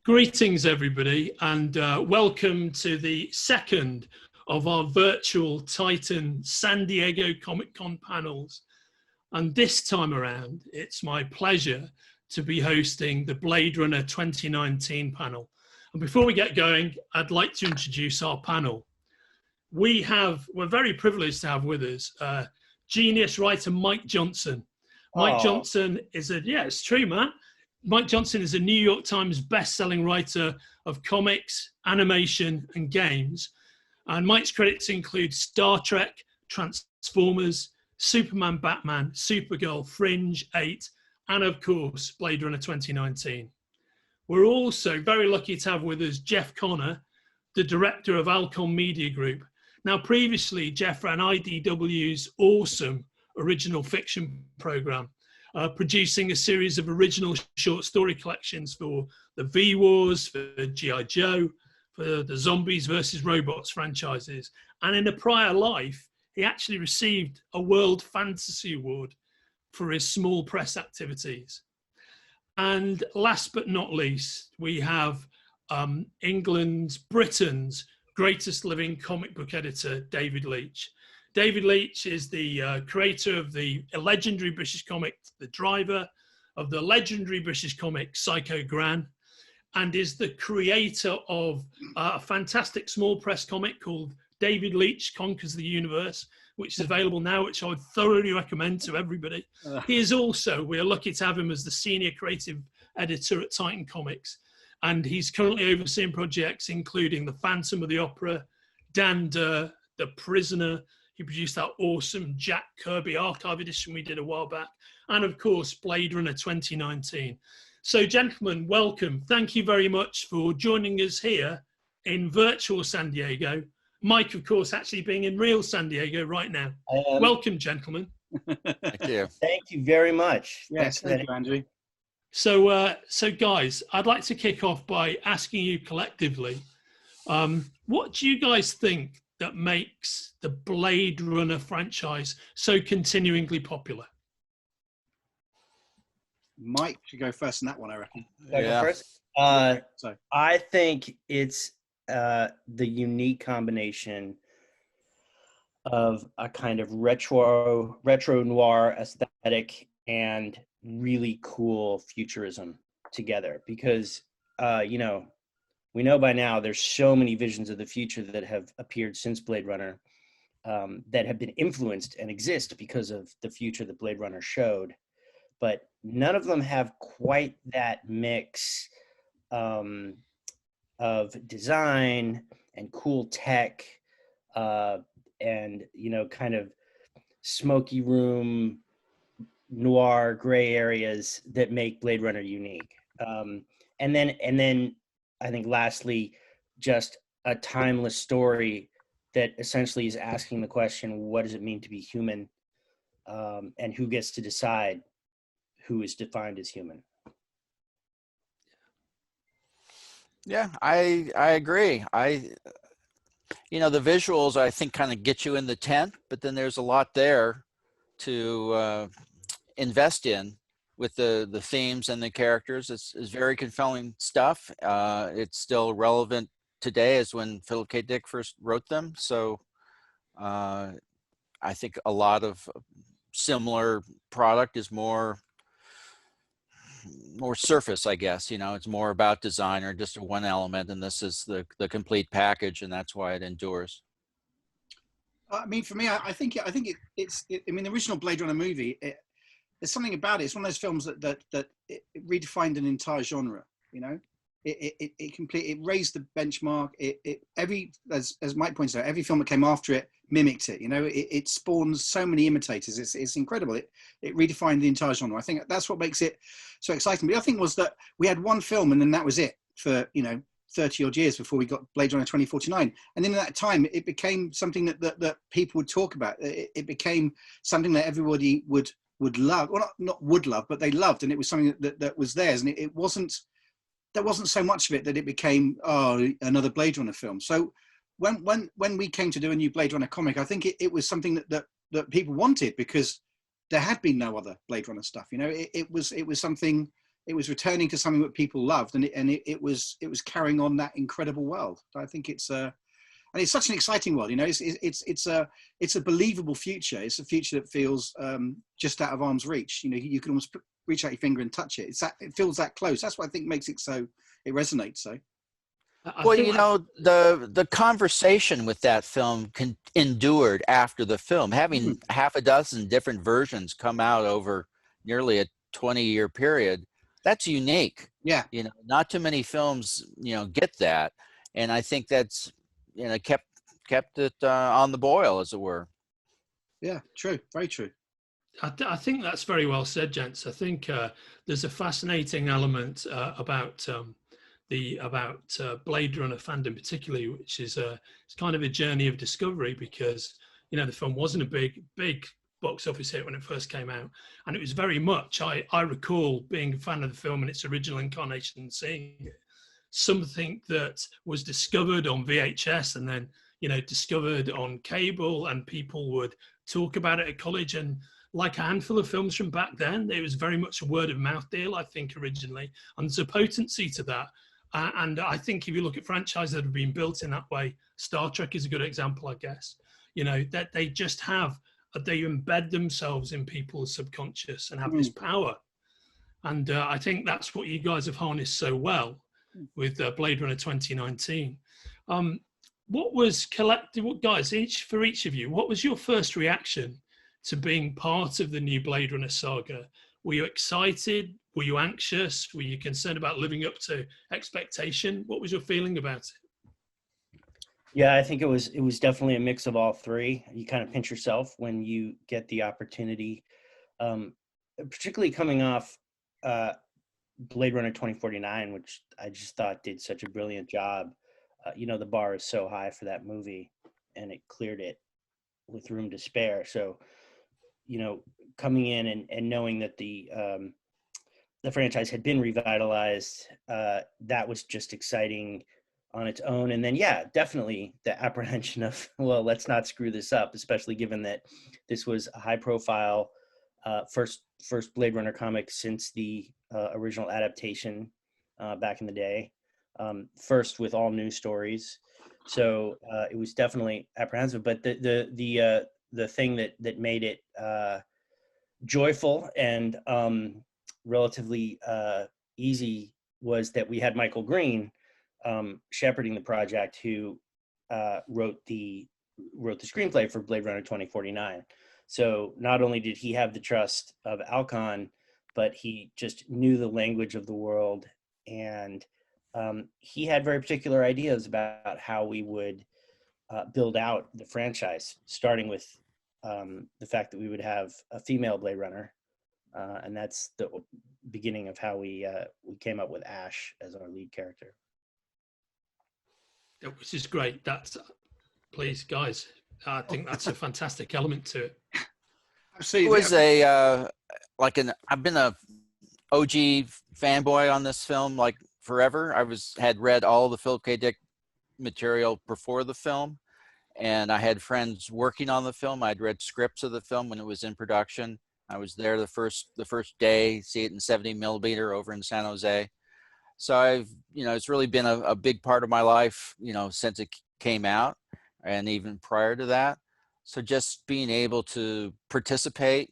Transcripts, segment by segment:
Greetings, everybody, and welcome to the second of our virtual Titan San Diego Comic-Con panels. And this time around, it's my pleasure to be hosting the Blade Runner 2019 panel. And before we get going, I'd like to introduce our panel. We're very privileged to have with us genius writer Mike Johnson. Mike Johnson is it's true, man. Mike Johnson is a New York Times best-selling writer of comics, animation, and games. And Mike's credits include Star Trek, Transformers, Superman, Batman, Supergirl, Fringe, 8, and of course, Blade Runner 2019. We're also very lucky to have with us Jeff Connor, the director of Alcon Media Group. Now, previously, Jeff ran IDW's awesome original fiction program, producing a series of original short story collections for the V-Wars, for G.I. Joe, for the Zombies versus Robots franchises. And in a prior life, he actually received a World Fantasy Award for his small press activities. And last but not least, we have Britain's greatest living comic book editor, David Leach. David Leach is the creator of the legendary British comic, The Driver, of the legendary British comic, Psycho Gran, and is the creator of a fantastic small press comic called David Leach Conquers the Universe, which is available now, which I would thoroughly recommend to everybody. He is also, we're lucky to have him as the senior creative editor at Titan Comics, and he's currently overseeing projects including The Phantom of the Opera, Dander, The Prisoner. He produced that awesome Jack Kirby archive edition we did a while back, and of course, Blade Runner 2019. So gentlemen, welcome. Thank you very much for joining us here in virtual San Diego. Mike, of course, actually being in real San Diego right now. Welcome, gentlemen. Thank you. Thank you very much. Yes, thank you, Andrew. So guys, I'd like to kick off by asking you collectively, what do you guys think that makes the Blade Runner franchise so continuingly popular? Mike should go first in that one, I reckon. Go first? I think it's the unique combination of a kind of retro noir aesthetic and really cool futurism together, because we know by now there's so many visions of the future that have appeared since Blade Runner that have been influenced and exist because of the future that Blade Runner showed. But none of them have quite that mix of design and cool tech and, kind of smoky room, noir, gray areas that make Blade Runner unique. And then I think lastly, just a timeless story that essentially is asking the question, what does it mean to be human? And who gets to decide who is defined as human? Yeah, I agree. The visuals I think kind of get you in the tent, but then there's a lot there to invest in with the themes and the characters. It's very compelling stuff. It's still relevant today as when Philip K. Dick first wrote them. So I think a lot of similar product is more surface, I guess. It's more about design or just one element, and this is the complete package, and that's why it endures. I mean, for me, I think it's the original Blade Runner movie. There's something about it. It's one of those films that it redefined an entire genre. It raised the benchmark. As Mike points out, every film that came after it mimicked it. It spawns so many imitators. It's incredible. It redefined the entire genre. I think that's what makes it so exciting. But the other thing was that we had one film and then that was it for 30 odd years before we got Blade Runner 2049. And in that time, it became something that people would talk about. It became something that everybody would love, or not would love, but they loved, and it was something that was theirs. And there wasn't so much of it that it became another Blade Runner film. So when we came to do a new Blade Runner comic, I think it was something that people wanted, because there had been no other Blade Runner stuff. It was something it was returning to something that people loved, and it was carrying on that incredible world. I think it's and it's such an exciting world. You know, it's a believable future. It's a future that feels just out of arm's reach. You know, you can almost reach out your finger and touch it. It feels that close. That's what I think makes it so, it resonates so. Well, you know, the conversation with that film endured after the film, having half a dozen different versions come out over nearly a 20-year period. That's unique. Yeah. You know, not too many films, you know, get that. And I think that's, you know, kept it on the boil, as it were. Yeah, true. Very true. I think that's very well said, gents. I think there's a fascinating element about Blade Runner fandom, particularly, which is it's kind of a journey of discovery, because you know the film wasn't a big box office hit when it first came out, and it was very much. I recall being a fan of the film in its original incarnation and seeing it, something that was discovered on VHS and then discovered on cable, and people would talk about it at college. And like a handful of films from back then, it was very much a word of mouth deal, I think, originally, and there's a potency to that. And I think if you look at franchises that have been built in that way, Star Trek is a good example, I guess. You know, that they just they embed themselves in people's subconscious and have this power. And I think that's what you guys have harnessed so well with Blade Runner 2019. What was guys, for each of you, what was your first reaction to being part of the new Blade Runner saga? Were you excited? Were you anxious? Were you concerned about living up to expectation? What was your feeling about it? Yeah, I think it was definitely a mix of all three. You kind of pinch yourself when you get the opportunity, particularly coming off Blade Runner 2049, which I just thought did such a brilliant job. The bar is so high for that movie, and it cleared it with room to spare. So, coming in and knowing that the franchise had been revitalized, that was just exciting on its own. And then, yeah, definitely the apprehension of, well, let's not screw this up, especially given that this was a high profile first Blade Runner comic since the original adaptation back in the day. First with all new stories. So it was definitely apprehensive, but the thing that made it joyful and relatively easy was that we had Michael Green shepherding the project, who wrote the screenplay for Blade Runner 2049. So not only did he have the trust of Alcon, but he just knew the language of the world, and he had very particular ideas about how we would build out the franchise, starting with the fact that we would have a female Blade Runner, and that's the beginning of how we came up with Ash as our lead character. Which is great. Please, guys, I think that's a fantastic element to it. It was I've been a OG fanboy on this film like forever. had read all the Philip K. Dick material before the film, and I had friends working on the film. I'd read scripts of the film when it was in production. I was there the first day, see it in 70 millimeter over in San Jose. So it's really been a big part of my life, since it came out, and even prior to that. So just being able to participate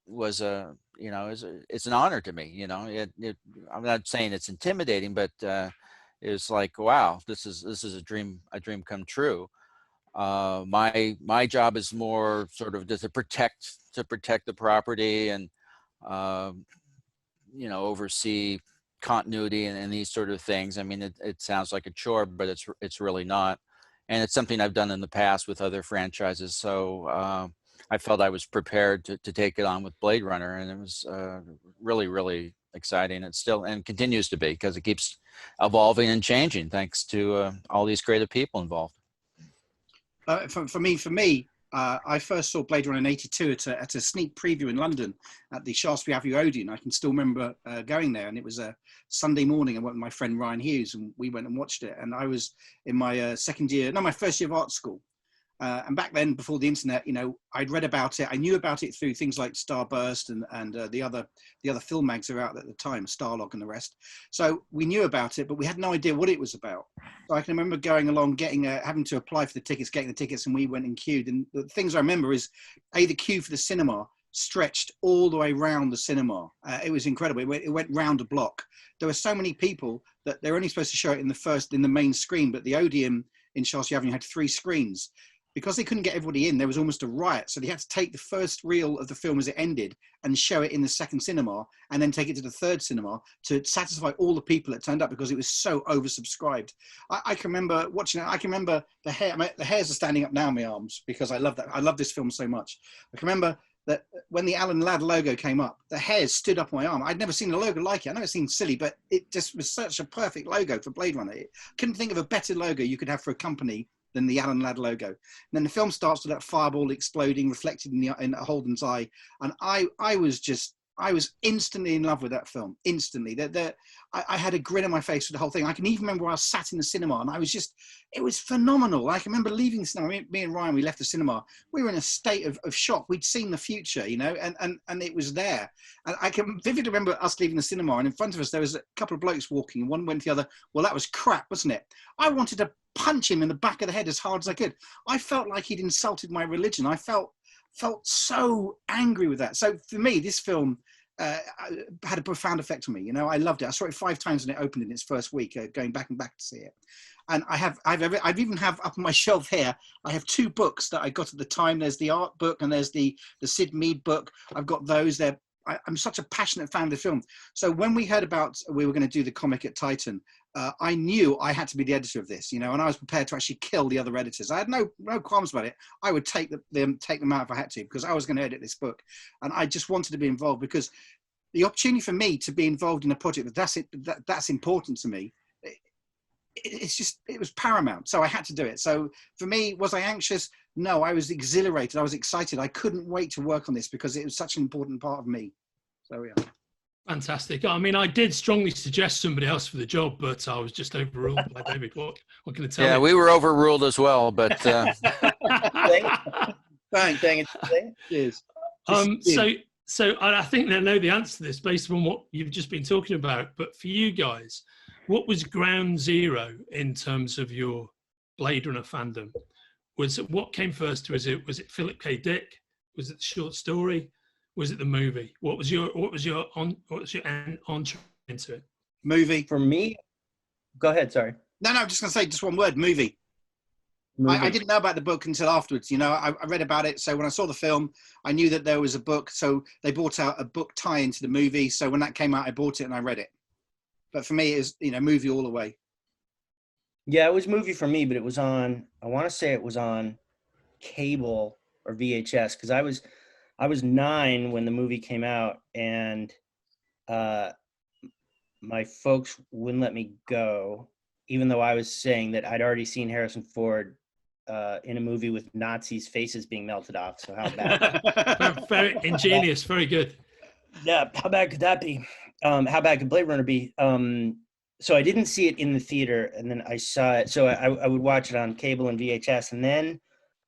was it's an honor to me. I'm not saying it's intimidating, but it's like, wow, this is a dream come true. My job is more sort of just to protect the property and oversee continuity and these sort of things. I mean, it sounds like a chore, but it's really not. And it's something I've done in the past with other franchises. So I felt I was prepared to take it on with Blade Runner, and it was really, really exciting. It still and continues to be, because it keeps evolving and changing thanks to all these creative people involved. For me, I first saw Blade Runner in '82 at a sneak preview in London at the Shaftesbury Avenue Odeon. I can still remember going there, and it was a Sunday morning. I went with my friend Ryan Hughes, and we went and watched it. And I was in my first year of art school, And back then, before the internet, you know, I'd read about it. I knew about it through things like Starburst and the other film mags that were out at the time, Starlog and the rest. So we knew about it, but we had no idea what it was about. So I can remember going along, having to apply for the tickets, getting the tickets, and we went and queued. And the things I remember is, the queue for the cinema stretched all the way round the cinema. It was incredible. It went round a block. There were so many people that they're only supposed to show it in the main screen, but the Odeon in Shaftesbury Avenue had 3 screens. Because they couldn't get everybody in, there was almost a riot. So they had to take the first reel of the film as it ended and show it in the second cinema, and then take it to the third cinema to satisfy all the people that turned up, because it was so oversubscribed. I can remember watching it. I can remember the hair. The hairs are standing up now in my arms because I love that. I love this film so much. I can remember that when the Alan Ladd logo came up, the hairs stood up on my arm. I'd never seen a logo like it. I'd never seen silly, but it just was such a perfect logo for Blade Runner. I couldn't think of a better logo you could have for a company than the Alan Ladd logo. And then the film starts with that fireball exploding, reflected in Holden's eye. And I was instantly in love with that film, instantly. I had a grin on my face for the whole thing. I can even remember where I was sat in the cinema, and it was phenomenal. I can remember leaving the cinema, me and Ryan, we left the cinema. We were in a state of shock. We'd seen the future, you know, and it was there. And I can vividly remember us leaving the cinema, and in front of us, there was a couple of blokes walking, and one went to the other, well, that was crap, wasn't it? I wanted to punch him in the back of the head as hard as I could. I felt like he'd insulted my religion. I felt so angry with that. So for me, this film had a profound effect on me. You know, I loved it. I saw it 5 times when it opened in its first week, going back and back to see it. And I've even have up on my shelf here, I have 2 books that I got at the time. There's the art book and there's the Sid Mead book. I've got those. I'm such a passionate fan of the film. So when we heard about we were going to do the comic at Titan, I knew I had to be the editor of this, you know, and I was prepared to actually kill the other editors. I had no qualms about it. I would take them out if I had to, because I was going to edit this book, and I just wanted to be involved, because the opportunity for me to be involved in a project that's important to me, it was paramount. So I had to do it. So for me, was I anxious? No, I was exhilarated. I was excited. I couldn't wait to work on this because it was such an important part of me. So yeah. Fantastic. I mean, I did strongly suggest somebody else for the job, but I was just overruled by David. What can I tell you? Yeah, we were overruled as well, but Thank you. Cheers. So I think they know the answer to this based on what you've just been talking about. But for you guys, what was ground zero in terms of your Blade Runner fandom? What came first? Was it Philip K. Dick? Was it the short story? Was it the movie? What was your entree into it? Movie. For me, go ahead. Sorry. No, I'm just going to say just one word, movie. I didn't know about the book until afterwards. You know, I read about it. So when I saw the film, I knew that there was a book. So they brought out a book tie into the movie. So when that came out, I bought it and I read it. But for me, it was, you know, movie all the way. Yeah, it was movie for me, but it was on, I want to say it was on cable or VHS, because I was 9 when the movie came out, and my folks wouldn't let me go, even though I was saying that I'd already seen Harrison Ford in a movie with Nazis' faces being melted off. So how bad? Very ingenious, very good. Yeah, how bad could that be? How bad could Blade Runner be? So I didn't see it in the theater, and then I saw it. So I would watch it on cable and VHS, and then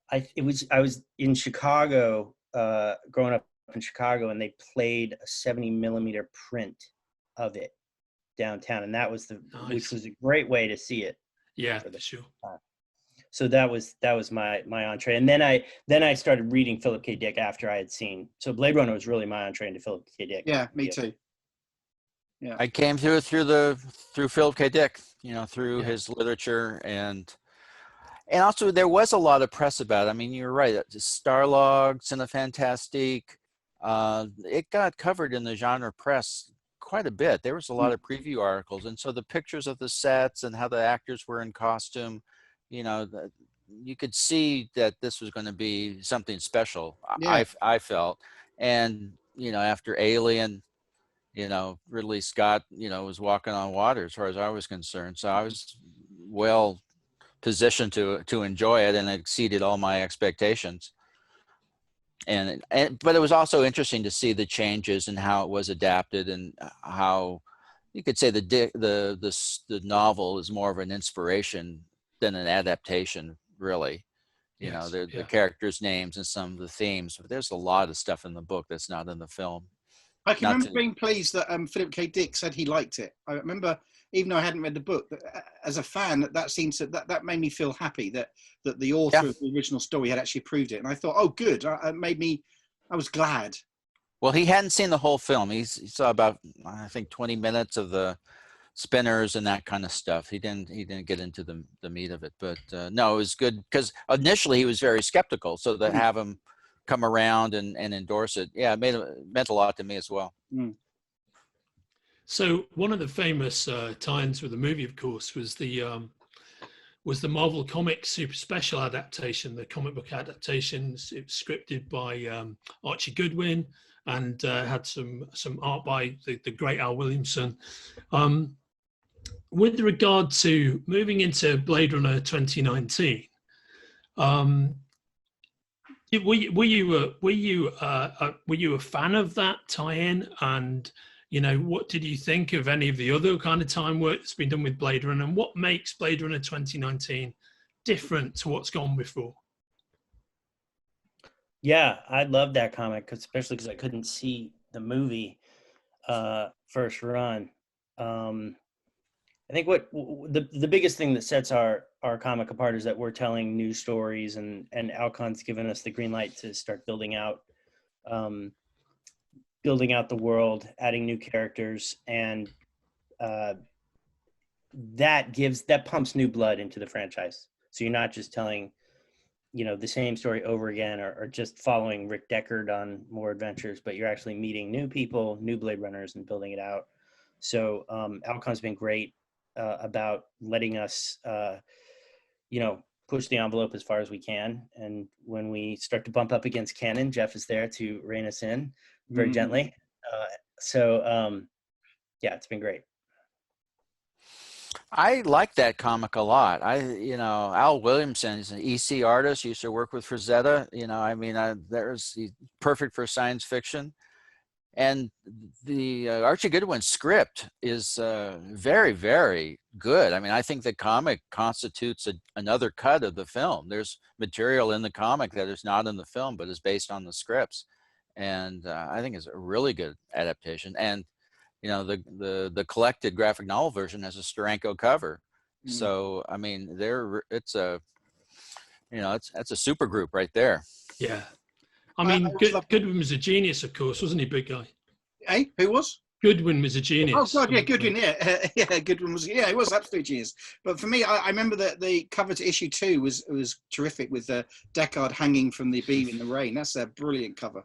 I was in Chicago, growing up in Chicago, and they played a 70mm print of it downtown, and that was Nice. Which was a great way to see it. Yeah, for sure. So that was my entree, and then I started reading Philip K. Dick after I had seen. So Blade Runner was really my entree into Philip K. Dick. Yeah, me too. Yeah, I came through Philip K. Dick, you know, through his literature, and also there was a lot of press about it. I mean, you're right. Starlog, Cinefantastique, it got covered in the genre press quite a bit. There was a lot of preview articles, and so the pictures of the sets and how the actors were in costume, you know, you could see that this was going to be something special. Yeah. I felt, and you know, after Alien, you know, Ridley Scott, you know, was walking on water as far as I was concerned. So I was well positioned to enjoy it, and it exceeded all my expectations. But it was also interesting to see the changes and how it was adapted, and how you could say the novel is more of an inspiration than an adaptation, really. You know, Yes, the yeah. characters' names and some of the themes. But there's a lot of stuff in the book that's not in the film. I can Not remember to- being pleased that Philip K. Dick said he liked it. I remember, even though I hadn't read the book, that, as a fan, that seemed to that made me feel happy that the author Yeah. of the original story had actually approved it, and I thought, oh, good. I was glad. Well, he hadn't seen the whole film. He saw about, I think, 20 minutes of the spinners and that kind of stuff. He didn't get into the meat of it. But no, it was good because initially he was very skeptical. So to have him come around and endorse it, yeah, it meant a lot to me as well. Mm. So one of the famous tie-ins with the movie, of course, was the Marvel Comics super special adaptation, the comic book adaptations. It was scripted by Archie Goodwin and had some art by the great Al Williamson. With regard to moving into Blade Runner 2019, were you a fan of that tie-in? And what did you think of any of the other kind of time work that's been done with Blade Runner, and what makes Blade Runner 2019 different to what's gone before? Yeah, I love that comic, especially because I couldn't see the movie first run. I think what the biggest thing that sets our comic apart is that we're telling new stories, and Alcon's given us the green light to start building out the world, adding new characters, and that pumps new blood into the franchise. So you're not just telling the same story over again, or just following Rick Deckard on more adventures, but you're actually meeting new people, new Blade Runners, and building it out. So Alcon's been great about letting us, push the envelope as far as we can. And when we start to bump up against canon, Jeff is there to rein us in very gently. Yeah, it's been great. I like that comic a lot. Al Williamson is an EC artist. Used to work with Frazetta. He's perfect for science fiction. And the Archie Goodwin script is very, very good. I mean, I think the comic constitutes another cut of the film. There's material in the comic that is not in the film, but is based on the scripts. And I think it's a really good adaptation. And the collected graphic novel version has a Steranko cover. So I mean, that's a super group right there. Yeah. I mean, Goodwin was a genius, of course, wasn't he, big guy? Hey, who was? Goodwin was a genius. Oh God, yeah, Goodwin, yeah, yeah, Goodwin was, yeah, he was absolutely genius. But for me, I remember that the cover to issue 2 was terrific, with Deckard hanging from the beam in the rain. That's a brilliant cover,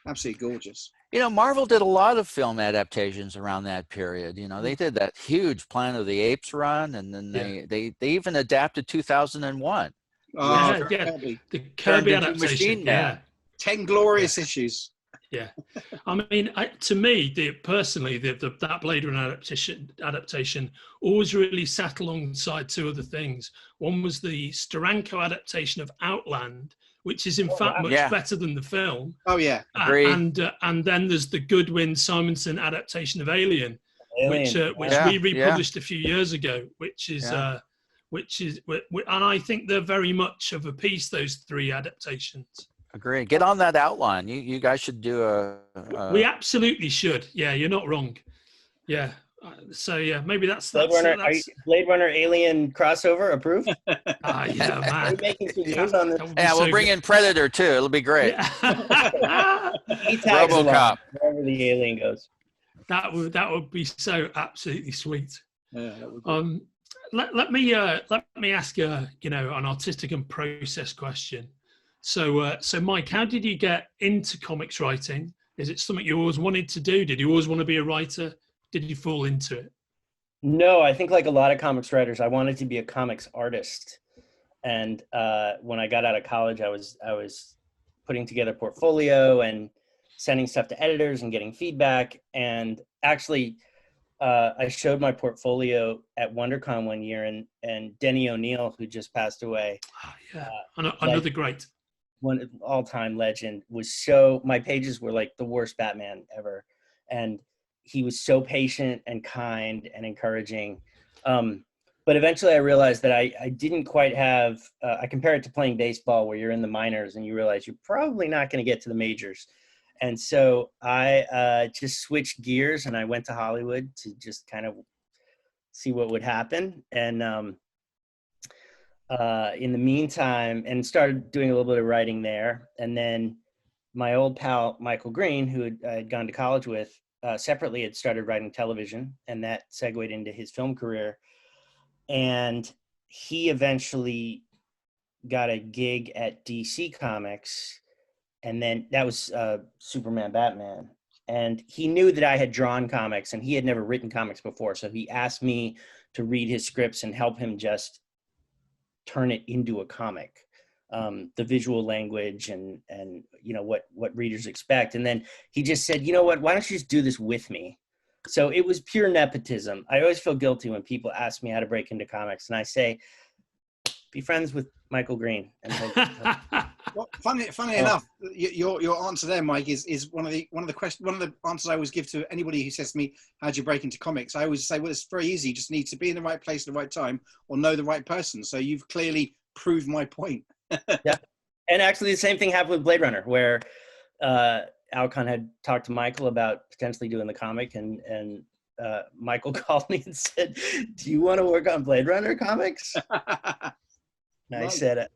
absolutely gorgeous. Marvel did a lot of film adaptations around that period. They did that huge Planet of the Apes run, and then they even adapted 2001. Oh, the Kirby adaptation. Machine Man. 10 glorious issues. Yeah, I mean, to me, personally, that Blade Runner adaptation always really sat alongside 2 other things. One was the Steranko adaptation of Outland, which is in fact much better than the film. Oh yeah, agreed. And then there's the Goodwin Simonson adaptation of Alien. which we republished a few years ago, and I think they're very much of a piece, those 3 adaptations. Agree. Get on that outline. You guys should do We absolutely should. Yeah, you're not wrong. Yeah. So yeah, maybe that's Blade Runner Alien crossover approved. Yeah, man. We're making some news on this. Yeah, we'll bring in Predator too. It'll be great. Yeah. He tags RoboCop, wherever the alien goes. That would be so absolutely sweet. Yeah, that would be. Let me ask an artistic and process question. So Mike, how did you get into comics writing? Is it something you always wanted to do? Did you always want to be a writer? Did you fall into it? No, I think like a lot of comics writers, I wanted to be a comics artist. And when I got out of college, I was putting together a portfolio and sending stuff to editors and getting feedback. And actually, I showed my portfolio at WonderCon one year, and Denny O'Neil, who just passed away, another great one all-time legend, my pages were like the worst Batman ever, and he was so patient and kind and encouraging. But But eventually I realized that I didn't quite have, I compare it to playing baseball where you're in the minors and you realize you're probably not going to get to the majors. And so I just switched gears and I went to Hollywood to just kind of see what would happen. And in the meantime, and started doing a little bit of writing there. And then my old pal, Michael Green, who I had gone to college with, separately had started writing television, and that segued into his film career. And he eventually got a gig at DC Comics, and then that was Superman, Batman. And he knew that I had drawn comics, and he had never written comics before. So he asked me to read his scripts and help him just turn it into a comic, the visual language and you know what readers expect. And then he just said, you know what, why don't you just do this with me? So it was pure nepotism. I always feel guilty when people ask me how to break into comics, and I say, be friends with Michael Green. And well, funny enough, your answer there, Mike, is one of the answers I always give to anybody who says to me, "How do you break into comics?" I always say, "Well, it's very easy. You just need to be in the right place at the right time, or know the right person." So you've clearly proved my point. Yeah, and actually, the same thing happened with Blade Runner, where Alcon had talked to Michael about potentially doing the comic, and Michael called me and said, "Do you want to work on Blade Runner comics?" And I said,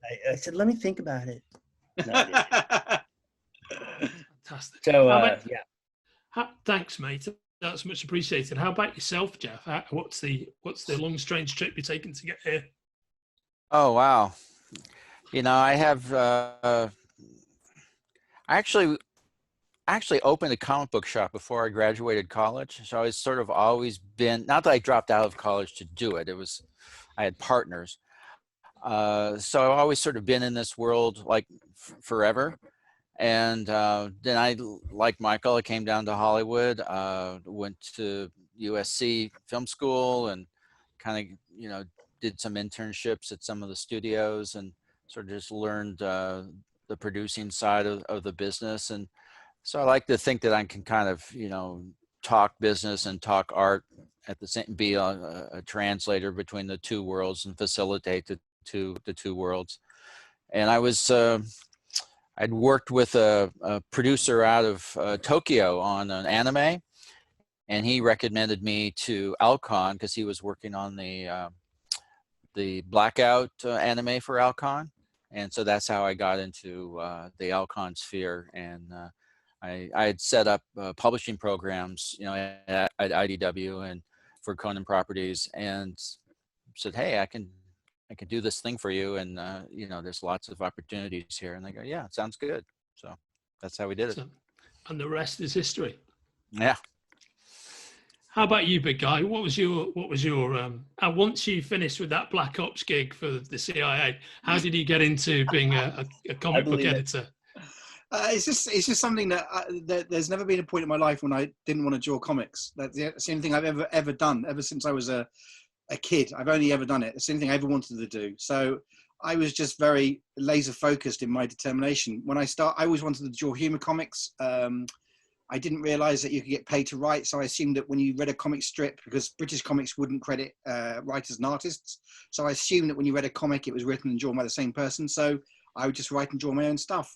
"Let me think about it." No, I didn't. Fantastic. So, yeah. Thanks, mate. That's much appreciated. How about yourself, Jeff? What's the long, strange trip you're taking to get here? Oh, wow. You know, I have I actually opened a comic book shop before I graduated college. So I was sort of always been, not that I dropped out of college to do it. I had partners. So I've always sort of been in this world like forever. And then I, like Michael, I came down to Hollywood, went to USC Film School and kind of, you know, did some internships at some of the studios and sort of just learned the producing side of the business. And so I like to think that I can kind of, you know, talk business and talk art at the same, be a translator between the two worlds and facilitate the two worlds. And I was, I'd worked with a producer out of Tokyo on an anime, and he recommended me to Alcon because he was working on the Blackout anime for Alcon. And so that's how I got into the Alcon sphere. And I had set up publishing programs, you know, at IDW and for Conan Properties, and said, "Hey, I can do this thing for you, and you know, there's lots of opportunities here." And they go, "Yeah, it sounds good." So that's how we did it. And the rest is history. Yeah. How about you, big guy? What was your once you finished with that Black Ops gig for the CIA, how did you get into being a comic book editor? It's just something that there's never been a point in my life when I didn't want to draw comics. That's the only thing I've ever done ever since I was a kid. I've only ever done it. It's the only thing I ever wanted to do. So I was just very laser focused in my determination. When I always wanted to draw humor comics. I didn't realize that you could get paid to write. So I assumed that when you read a comic strip, because British comics wouldn't credit writers and artists. So I assumed that when you read a comic, it was written and drawn by the same person. So I would just write and draw my own stuff.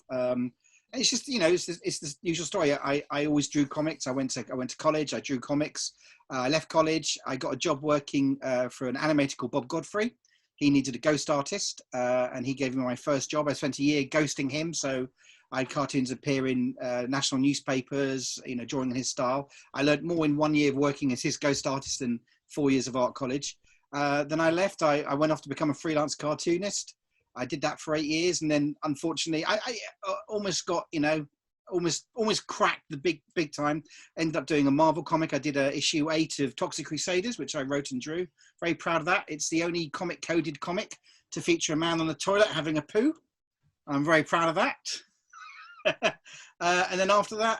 It's just, you know, it's the usual story. I always drew comics. I went to college. I drew comics. I left college. I got a job working for an animator called Bob Godfrey. He needed a ghost artist, and he gave me my first job. I spent a year ghosting him. So I had cartoons appear in national newspapers, you know, drawing in his style. I learned more in 1 year of working as his ghost artist than 4 years of art college. Then I left. I went off to become a freelance cartoonist. I did that for 8 years, and then unfortunately, I almost got, you know, almost cracked the big time. Ended up doing a Marvel comic. I did issue 8 of Toxic Crusaders, which I wrote and drew. Very proud of that. It's the only comic-coded comic to feature a man on the toilet having a poo. I'm very proud of that. And then after that,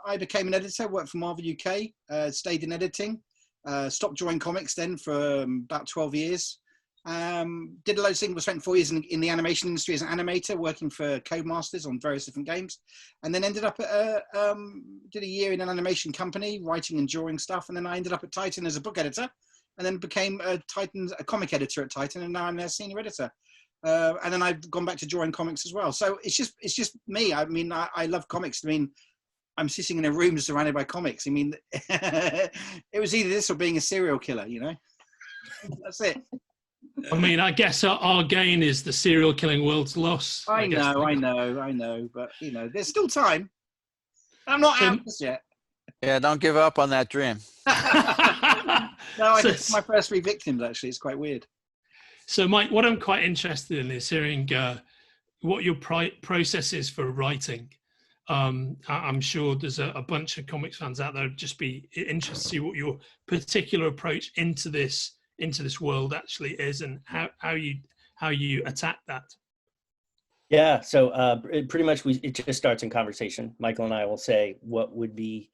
I became an editor. Worked for Marvel UK. Stayed in editing. Stopped drawing comics then for about 12 years. Did a load of things. Spent 4 years in the animation industry as an animator, working for Codemasters on various different games, and then ended up at did a year in an animation company, writing and drawing stuff, and then I ended up at Titan as a book editor, and then became a comic editor at Titan, and now I'm their senior editor. And then I've gone back to drawing comics as well. So it's just me. I mean, I love comics. I mean, I'm sitting in a room surrounded by comics. I mean, it was either this or being a serial killer, you know. That's it. I mean, I guess our gain is the serial killing world's loss. I know, but you know, there's still time. I'm not out just yet. Yeah, don't give up on that dream. No, I did my first 3 victims, actually. It's quite weird. So, Mike, what I'm quite interested in is hearing what your process is for writing. I'm sure there's a bunch of comics fans out there who'd just be interested to see what your particular approach into this world actually is, and how you attack that. Yeah, so pretty much it just starts in conversation. Michael and I will say what would be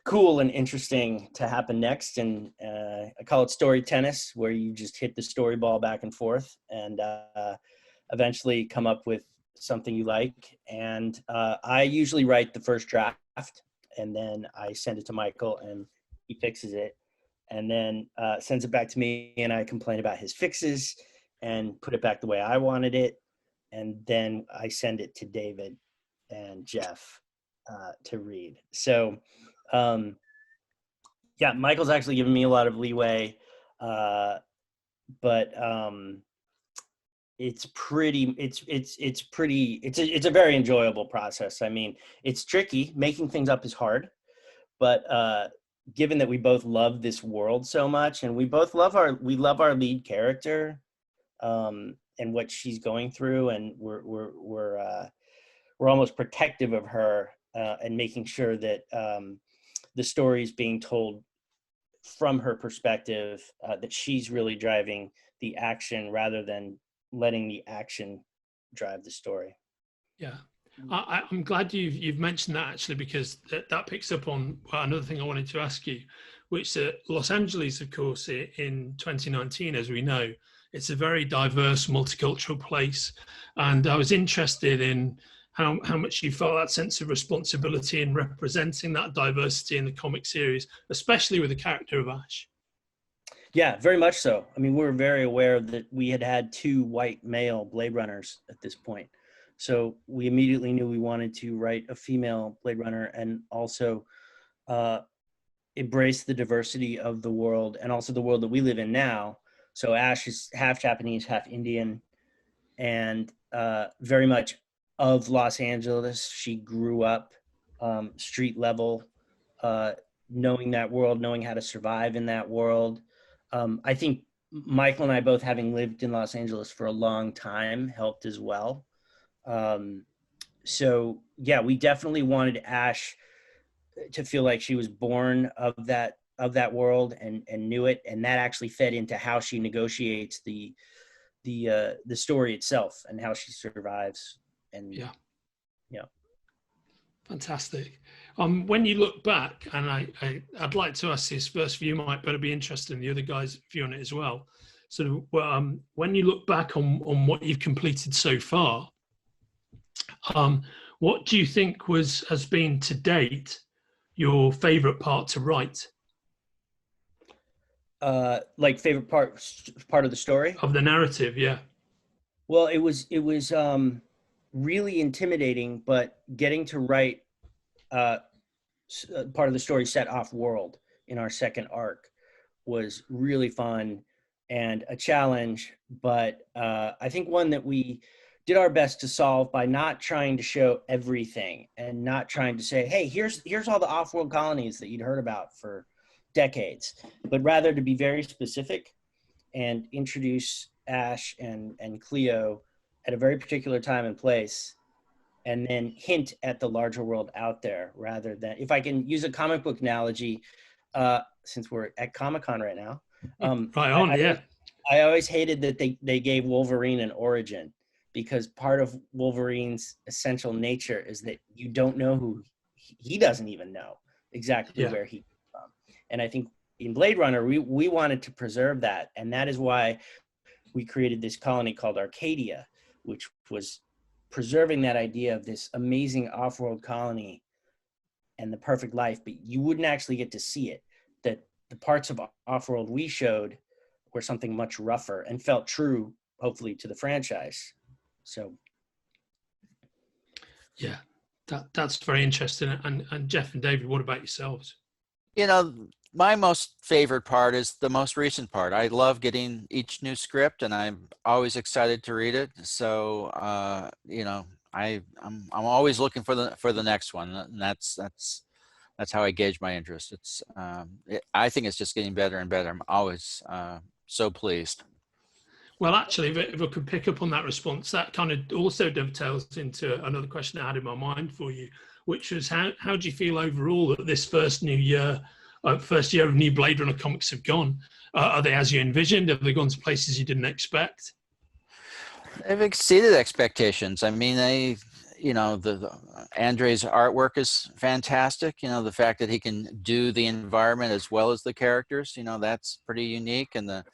cool and interesting to happen next, and I call it story tennis, where you just hit the story ball back and forth, and eventually come up with something you like. And I usually write the first draft, and then I send it to Michael, and he fixes it, and then sends it back to me, and I complain about his fixes and put it back the way I wanted it. And then I send it to David and Jeff to read. So, yeah, Michael's actually given me a lot of leeway, but it's a very enjoyable process. I mean, it's tricky. Making things up is hard, but given that we both love this world so much, and we both love our lead character, and what she's going through, and we're almost protective of her, and making sure that the story is being told from her perspective, that she's really driving the action rather than letting the action drive the story. Yeah, I'm glad you've mentioned that, actually, because that picks up on another thing I wanted to ask you, which Los Angeles, of course, in 2019, as we know, it's a very diverse, multicultural place. And I was interested in how much you felt that sense of responsibility in representing that diversity in the comic series, especially with the character of Ash. Yeah, very much so. I mean, we were very aware that we had 2 white male Blade Runners at this point. So we immediately knew we wanted to write a female Blade Runner, and also embrace the diversity of the world, and also the world that we live in now. So Ash is half Japanese, half Indian, and very much of Los Angeles. She grew up street level, knowing that world, knowing how to survive in that world. I think Michael and I, both having lived in Los Angeles for a long time, helped as well. So yeah, we definitely wanted Ash to feel like she was born of that world and knew it, and that actually fed into how she negotiates the story itself and how she survives. And yeah. Fantastic. When you look back, and I'd like to ask this first for you, Mike, but I'd be interested in the other guys' view on it as well. So when you look back on what you've completed so far, what do you think has been to date your favorite part to write? Like favorite part of the story? Of the narrative, yeah. Well, it was really intimidating, but getting to write part of the story set off world in our second arc was really fun and a challenge, but I think one that we did our best to solve by not trying to show everything and not trying to say, hey, here's all the off-world colonies that you'd heard about for decades, but rather to be very specific and introduce Ash and Cleo at a very particular time and place, and then hint at the larger world out there, rather than, if I can use a comic book analogy, since we're at Comic-Con right now. I always hated that they gave Wolverine an origin, because part of Wolverine's essential nature is that you don't know who he doesn't even know exactly where he came from. And I think in Blade Runner, we wanted to preserve that. And that is why we created this colony called Arcadia, which was preserving that idea of this amazing off-world colony and the perfect life, but you wouldn't actually get to see it. That the parts of Offworld we showed were something much rougher and felt true, hopefully, to the franchise. So, yeah, that's very interesting. And Jeff and David, what about yourselves? You know, my most favorite part is the most recent part. I love getting each new script, and I'm always excited to read it. So, you know, I'm always looking for the next one, and that's how I gauge my interest. I think it's just getting better and better. I'm always so pleased. Well, actually, if I could pick up on that response, that kind of also dovetails into another question I had in my mind for you, which was how do you feel overall that this first year of new Blade Runner comics have gone? Are they as you envisioned? Have they gone to places you didn't expect? They've exceeded expectations. I mean, you know, the Andre's artwork is fantastic. You know, the fact that he can do the environment as well as the characters, you know, that's pretty unique. And the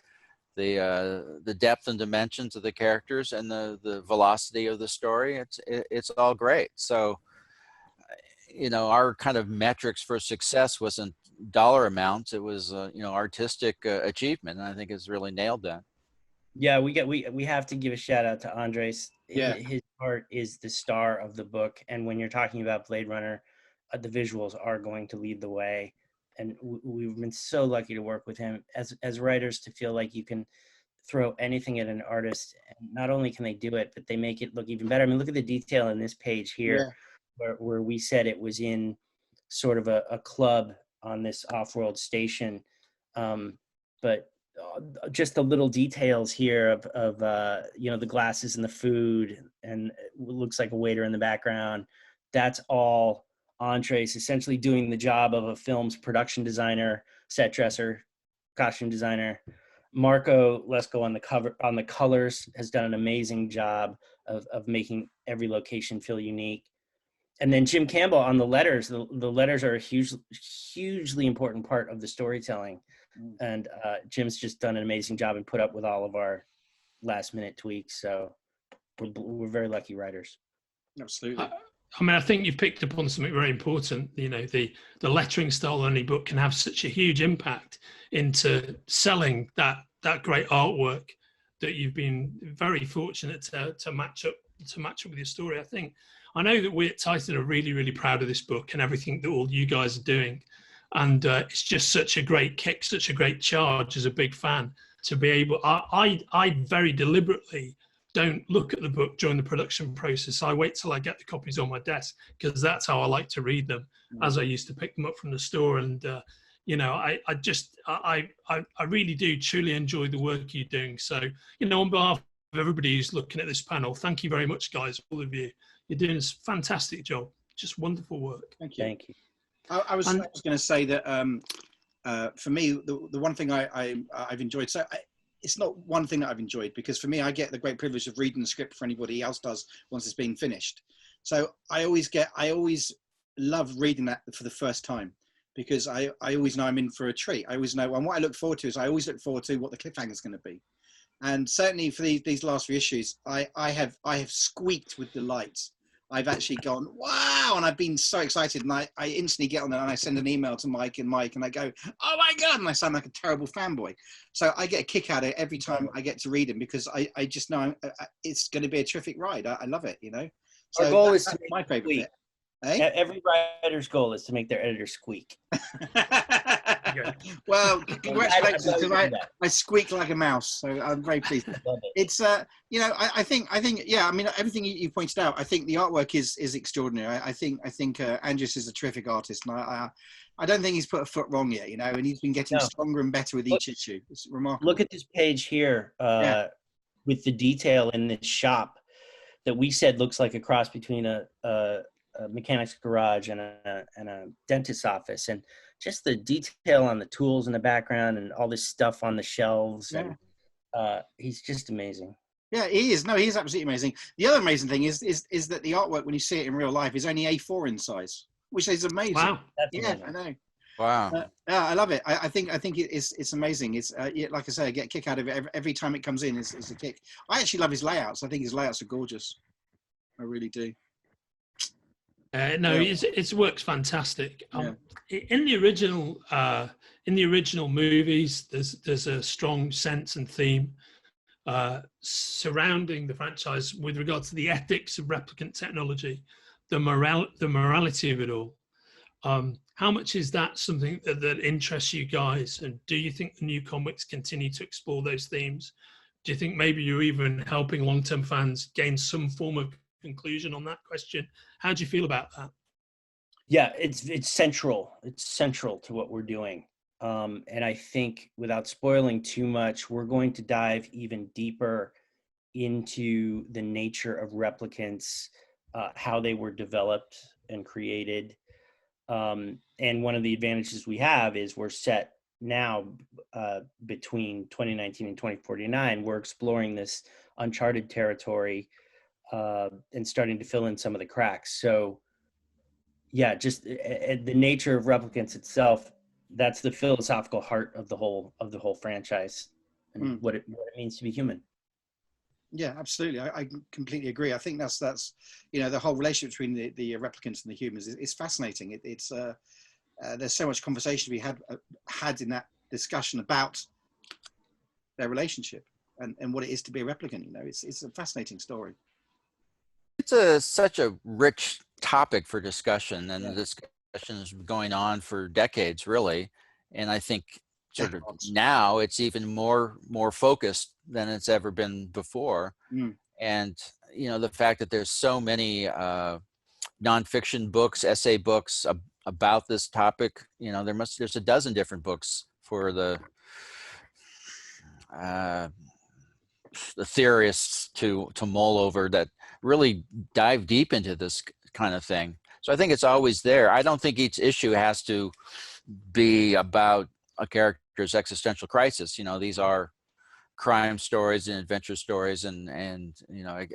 depth and dimensions of the characters and the velocity of the story, it's all great. So, you know, our kind of metrics for success wasn't dollar amounts. It was, you know, artistic achievement. And I think it's really nailed that. yeah, we have to give a shout out to Andres. Yeah. His art is the star of the book. And when you're talking about Blade Runner, the visuals are going to lead the way. And we've been so lucky to work with him as writers, to feel like you can throw anything at an artist. And not only can they do it, but they make it look even better. I mean, look at the detail in this page here, where we said it was in sort of a club on this off-world station. But just the little details here of you know, the glasses and the food, and it looks like a waiter in the background. That's all Andres essentially doing the job of a film's production designer, set dresser, costume designer. Marco Lesko on the colors has done an amazing job of making every location feel unique. And then Jim Campbell on the letters. The letters are a hugely important part of the storytelling. And Jim's just done an amazing job and put up with all of our last minute tweaks. So we're very lucky writers. Absolutely. I mean, I think you've picked up on something very important. You know, the lettering style on any book can have such a huge impact into selling that great artwork that you've been very fortunate to match up with your story. I know that we at Titan are really, really proud of this book and everything that all you guys are doing. And it's just such a great kick, such a great charge as a big fan to be able, I very deliberately don't look at the book during the production process. I wait till I get the copies on my desk, because that's how I like to read them, as I used to pick them up from the store. And, you know, I really do truly enjoy the work you're doing. So, you know, on behalf of everybody who's looking at this panel, thank you very much, guys, all of you. You're doing a fantastic job. Just wonderful work. Thank you. Thank you. I was going to say that for me, the one thing I've enjoyed, it's not one thing that I've enjoyed, because for me, I get the great privilege of reading the script for anybody else does once it's been finished. So I always love reading that for the first time, because I always know I'm in for a treat. I always know, and what I look forward to is I always look forward to what the cliffhanger is going to be. And certainly for these last few issues, I have squeaked with delight. I've actually gone, wow, and I've been so excited, and I instantly get on there and I send an email to Mike, and I go, oh my God, and I sound like a terrible fanboy. So I get a kick out of it every time I get to read them, because I just know it's going to be a terrific ride. I love it, you know. So our goal is to my favorite bit. Eh? Every writer's goal is to make their editor squeak. Well, congratulations, because I squeak like a mouse, so I'm very pleased. It's you know, I think yeah, I mean, everything you pointed out, I think the artwork is extraordinary. I think Andres is a terrific artist, and I don't think he's put a foot wrong yet, you know, and he's been getting stronger and better with each issue. It's remarkable. Look at this page here with the detail in this shop that we said looks like a cross between a mechanic's garage and a dentist's office, and just the detail on the tools in the background and all this stuff on the shelves. And he's just amazing. Yeah, he is. No, he is absolutely amazing. The other amazing thing is that the artwork, when you see it in real life, is only A4 in size, which is amazing. Wow. That's amazing. amazing. I know. Wow. Yeah, I love it. I think it's amazing. It's like I say, I get a kick out of it every time it comes in. It's a kick. I actually love his layouts. I think his layouts are gorgeous. I really do. No, it works fantastic. In the original in the original movies, there's a strong sense and theme surrounding the franchise with regard to the ethics of replicant technology, the morality of it all. How much is that something that interests you guys? And do you think the new comics continue to explore those themes? Do you think maybe you're even helping long-term fans gain some form of conclusion on that question? How do you feel about that? Yeah, it's central. It's central to what we're doing. And I think without spoiling too much, we're going to dive even deeper into the nature of replicants, how they were developed and created. And one of the advantages we have is we're set now between 2019 and 2049. We're exploring this uncharted territory and starting to fill in some of the cracks. So yeah, just the nature of replicants itself, that's the philosophical heart of the whole franchise and what it means to be human. Yeah, absolutely. I completely agree. I think that's the whole relationship between the replicants and the humans is fascinating. It's there's so much conversation to be had in that discussion about their relationship and what it is to be a replicant. It's a fascinating story. It's such a rich topic for discussion, and the discussion is going on for decades, really. And I think sort of now it's even more focused than it's ever been before. And the fact that there's so many nonfiction books, essay books about this topic, there's a dozen different books for the theorists to mull over that really dive deep into this kind of thing. So I think it's always there. I don't think each issue has to be about a character's existential crisis. These are crime stories and adventure stories and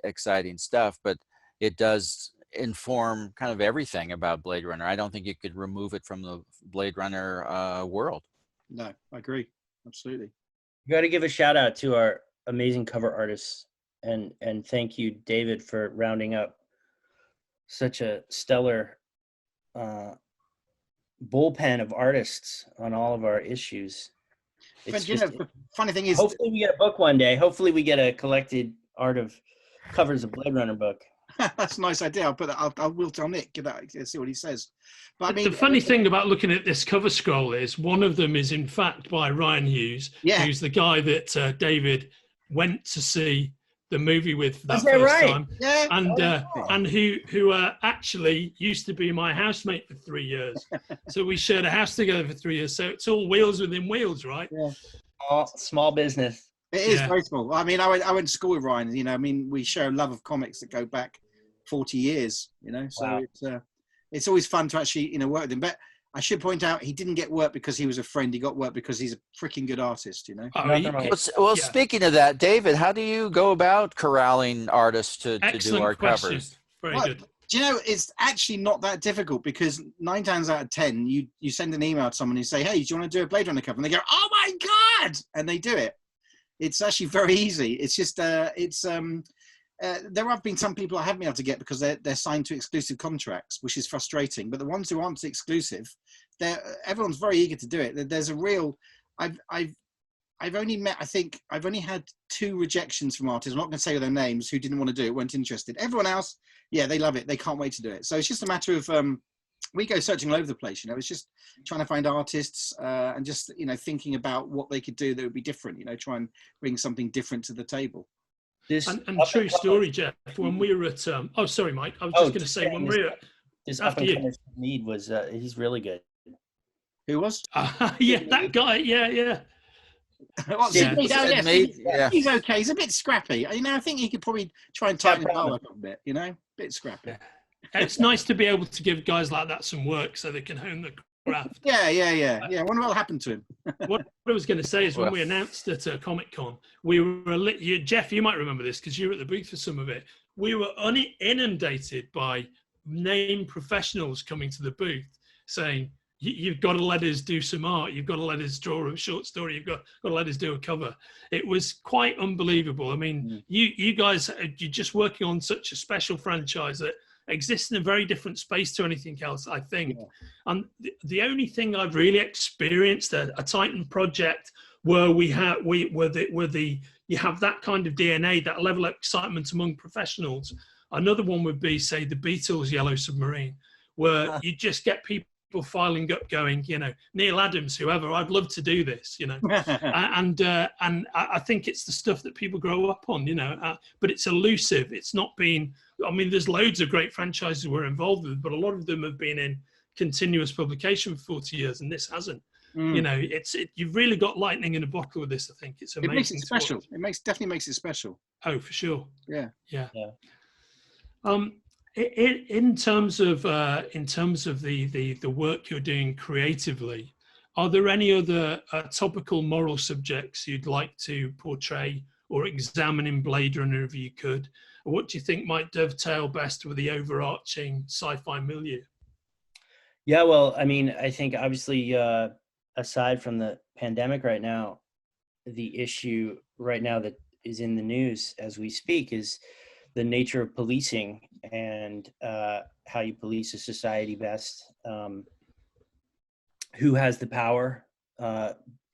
exciting stuff, but it does inform kind of everything about Blade Runner. I don't think you could remove it from the Blade Runner world. No, I agree. Absolutely. You got to give a shout out to our amazing cover artists and thank you, David, for rounding up such a stellar bullpen of artists on all of our issues. But the funny thing is, hopefully we get a book one day. Hopefully we get a collected art of covers of Blade Runner book. That's a nice idea. I will tell Nick, see what he says. But I mean, the funny thing about looking at this cover scroll is one of them is in fact by Ryan Hughes, who's the guy that David went to see the movie with for that first time, and who actually used to be my housemate for 3 years. So we shared a house together for 3 years. So it's all wheels within wheels, right? Yeah. Small business. It is very small. I mean, I went to school with Ryan. We share a love of comics that go back 40 years. So it's always fun to actually work with him. But I should point out, he didn't get work because he was a friend. He got work because he's a freaking good artist, Well, speaking of that, David, how do you go about corralling artists to do our covers? Very good. Do it's actually not that difficult because 9 times out of 10, you send an email to someone and say, hey, do you want to do a Blade Runner cover? And they go, oh my God! And they do it. It's actually very easy. It's just, there have been some people I haven't been able to get because they're signed to exclusive contracts, which is frustrating. But the ones who aren't exclusive, everyone's very eager to do it. There's a real, I've only had 2 rejections from artists. I'm not going to say their names who didn't want to do it, weren't interested. Everyone else, they love it. They can't wait to do it. So it's just a matter of, we go searching all over the place, it's just trying to find artists and just, thinking about what they could do that would be different, try and bring something different to the table. And true story, Jeff, when we were at, sorry, Mike, I was just going to say when we were at, this up-and-comer Need was, he's really good. Who was? That guy, yeah. He's okay. He's a bit scrappy. I think he could probably try and tighten it up a bit, a bit scrappy. Yeah. It's nice to be able to give guys like that some work so they can hone the craft. Yeah. I wonder what happened to him. What I was going to say is when we announced at Comic-Con, we were, Jeff, you might remember this because you were at the booth for some of it. We were inundated by named professionals coming to the booth saying, you've got to let us do some art. You've got to let us draw a short story. You've got to let us do a cover. It was quite unbelievable. I mean, you guys, you're just working on such a special franchise that exists in a very different space to anything else, I think. Yeah. And the only thing I've really experienced a Titan project where you have that kind of DNA, that level of excitement among professionals. Another one would be, say, the Beatles' Yellow Submarine, where you just get people filing up going, you know, Neil Adams, whoever, I'd love to do this, you know. and I think it's the stuff that people grow up on, you know, but it's elusive. It's not been, I mean, there's loads of great franchises we're involved with, but a lot of them have been in continuous publication for 40 years, and this hasn't. You know, you've really got lightning in a bottle with this. I think it's amazing. It makes it special. It definitely makes it special. Oh, for sure. Yeah. In terms of the work you're doing creatively, are there any other topical moral subjects you'd like to portray or examine in Blade Runner if you could? Or what do you think might dovetail best with the overarching sci-fi milieu? Yeah, well, I mean, I think obviously, aside from the pandemic right now, the issue right now that is in the news as we speak is the nature of policing and how you police a society best. Who has the power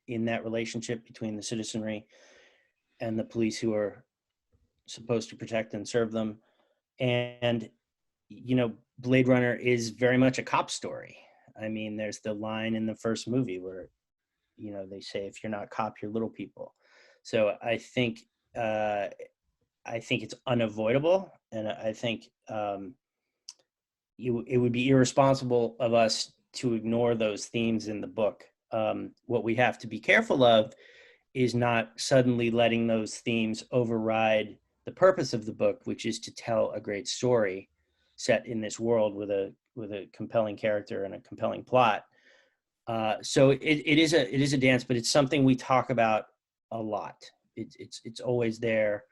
in that relationship between the citizenry and the police who are supposed to protect and serve them. And, you know, Blade Runner is very much a cop story. I mean, there's the line in the first movie where, you know, they say, if you're not a cop, you're little people. So I think it's unavoidable. And I think it would be irresponsible of us to ignore those themes in the book. What we have to be careful of is not suddenly letting those themes override the purpose of the book, which is to tell a great story set in this world with a compelling character and a compelling plot. So it is a dance, but it's something we talk about a lot. It's always there.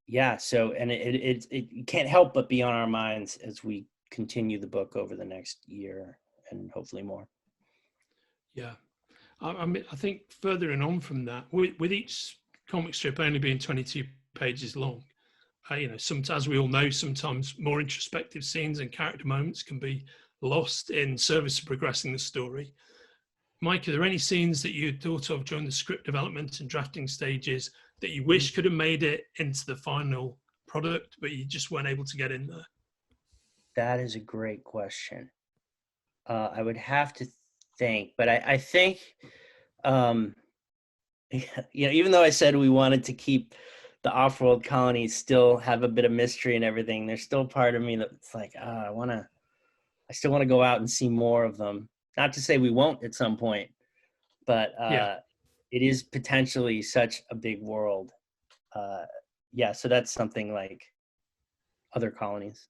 Yeah. So, and it can't help but be on our minds as we continue the book over the next year and hopefully more. Yeah. I mean, I think furthering on from that, with each comic strip only being 22 pages long, you know, sometimes we all know, sometimes more introspective scenes and character moments can be lost in service of progressing the story. Mike, are there any scenes that you thought of during the script development and drafting stages that you wish could have made it into the final product, but you just weren't able to get in there? That is a great question. I would have to think, but I think, you know, even though I said we wanted to keep the off-world colonies still have a bit of mystery and everything, there's still part of me that's like, I still want to go out and see more of them. Not to say we won't at some point, but it is potentially such a big world. Yeah, so that's something like other colonies.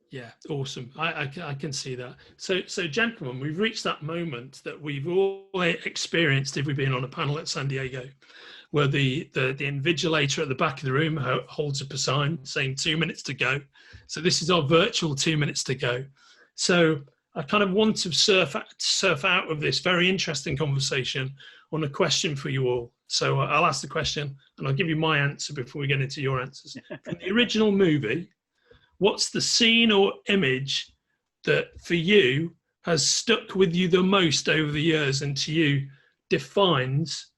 Yeah, awesome. I can see that. So gentlemen, we've reached that moment that we've all experienced if we've been on a panel at San Diego, where the invigilator at the back of the room holds up a sign saying 2 minutes to go. So this is our virtual 2 minutes to go. So I kind of want to surf out of this very interesting conversation on a question for you all. So I'll ask the question and I'll give you my answer before we get into your answers. From the original movie, what's the scene or image that for you has stuck with you the most over the years and to you defines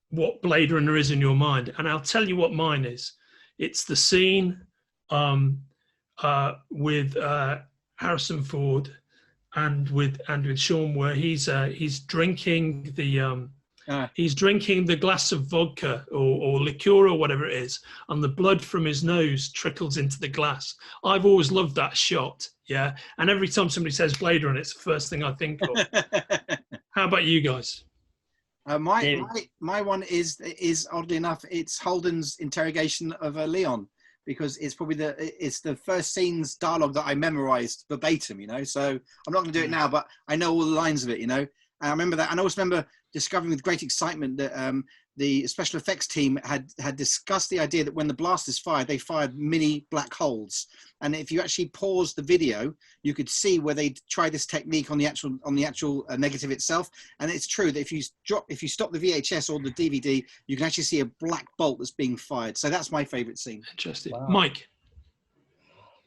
what Blade Runner is in your mind? And I'll tell you what mine is. It's the scene with Harrison Ford and with Sean, where he's drinking the glass of vodka or liqueur or whatever it is, and the blood from his nose trickles into the glass. I've always loved that shot. Yeah, and every time somebody says Blade Runner, it's the first thing I think of. How about you guys? My one is oddly enough, it's Holden's interrogation of Leon, because it's probably the first scene's dialogue that I memorized verbatim, you know. So I'm not going to do it now, but I know all the lines of it, you know. And I remember that, and I also remember discovering with great excitement that the special effects team had discussed the idea that when the blast is fired, they fired mini black holes. And if you actually pause the video, you could see where they try this technique on the actual negative itself. And it's true that if you stop the VHS or the DVD, you can actually see a black bolt that's being fired. So that's my favorite scene. Interesting. Wow. Mike?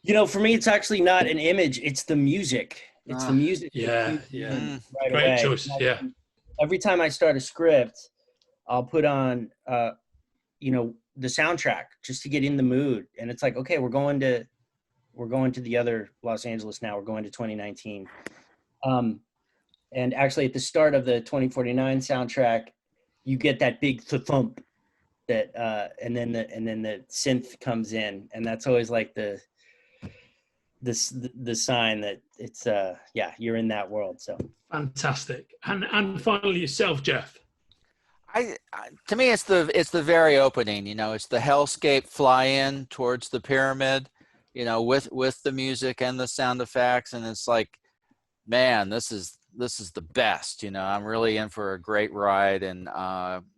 You know, for me, it's actually not an image; it's the music. It's the music. Yeah, that yeah. Right Great away. choice. Yeah. Every time I start a script, I'll put on, you know, the soundtrack just to get in the mood. And it's like, okay, we're going to the other Los Angeles now. We're going to 2019. And actually, at the start of the 2049 soundtrack, you get that big thump that, and then the synth comes in, and that's always like the sign that it's yeah, you're in that world. So Fantastic. And finally yourself, Jeff. To me, it's the very opening. You know, it's the hellscape fly-in towards the pyramid. You know, with the music and the sound effects, and it's like, man, this is the best. You know, I'm really in for a great ride, and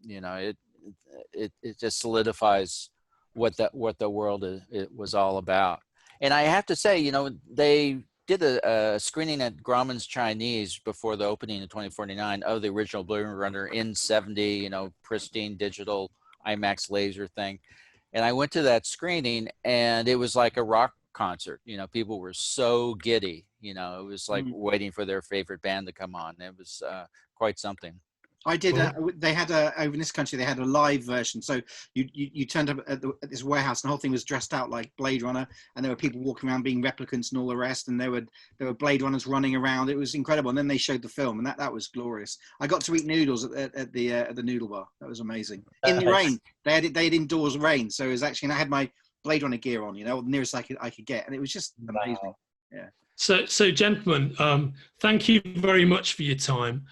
you know, it just solidifies what the world it was all about. And I have to say, you know, they did a screening at Grauman's Chinese before the opening in 2049 of the original Blade Runner in 70, you know, pristine digital IMAX laser thing. And I went to that screening, and it was like a rock concert. You know, people were so giddy. You know, it was like waiting for their favorite band to come on. It was quite something. I did. They had over in this country. They had a live version. So you turned up at this warehouse, and the whole thing was dressed out like Blade Runner, and there were people walking around being replicants and all the rest. And there were Blade Runners running around. It was incredible. And then they showed the film, and that was glorious. I got to eat noodles at the noodle bar. That was amazing. In the rain, they had indoors rain, so it was actually. And I had my Blade Runner gear on, you know, the nearest I could get, and it was just amazing. Wow. Yeah. So gentlemen, thank you very much for your time.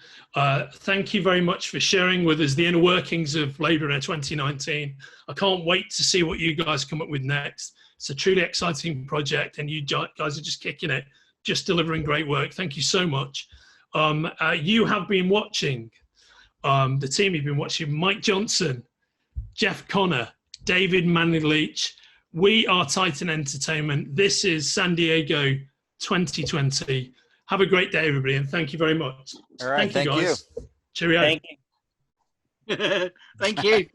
Thank you very much for sharing with us the inner workings of Blade Runner 2019. I can't wait to see what you guys come up with next. It's a truly exciting project, and you guys are just kicking it, just delivering great work. Thank you so much. You have been watching, the team you've been watching, Mike Johnson, Jeff Connor, David Leach. We are Titan Entertainment. This is San Diego 2020. Have a great day, everybody, and thank you very much. All right, thank you. Cheerio. Thank you. Thank you.